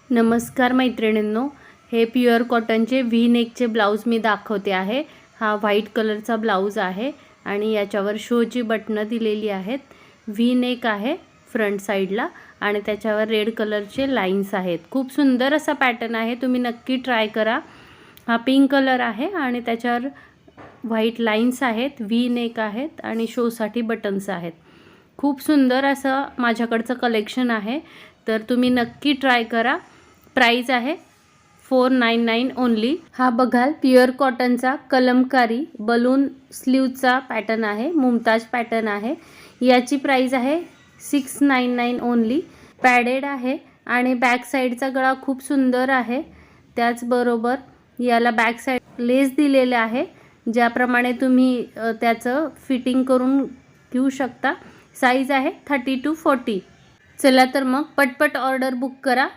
नमस्कार मैत्रिणींनो, हे प्युअर कॉटनचे व्ही नेकचे ब्लाऊज मी दाखवते आहे। हा व्हाईट कलरचा ब्लाऊज आहे आणि याच्यावर शोची बटणं दिलेली आहेत। व्ही नेक आहे फ्रंट साइडला आणि त्याच्यावर रेड कलरचे लाइन्स आहेत। खूप सुंदर असा पॅटर्न आहे, तुम्ही नक्की ट्राय करा। हा पिंक कलर आहे आणि त्याच्यावर व्हाईट लाइन्स आहेत, व्ही नेक आहेत आणि शोसाठी बटन्स आहेत। खूप सुंदर असं माझ्याकडचं कलेक्शन आहे, तर तुम्ही नक्की ट्राय करा। प्राइस आहे 499 ओनली। हा बघाल प्युअर कॉटनचा कलमकारी बलून स्लीवचा पॅटर्न आहे, मुमताज पॅटर्न आहे। याची प्राइस आहे 699 ओनली। पॅडेड आहे आणि बॅक साइडचा गळा खूप सुंदर आहे। त्याचबरोबर याला बॅक साइड लेस दिलेले आहे, ज्याप्रमाणे तुम्ही त्याचं फिटिंग करून घेऊ शकता। साइज आहे 30 to 40। चला तर मग पटपट ऑर्डर बुक करा।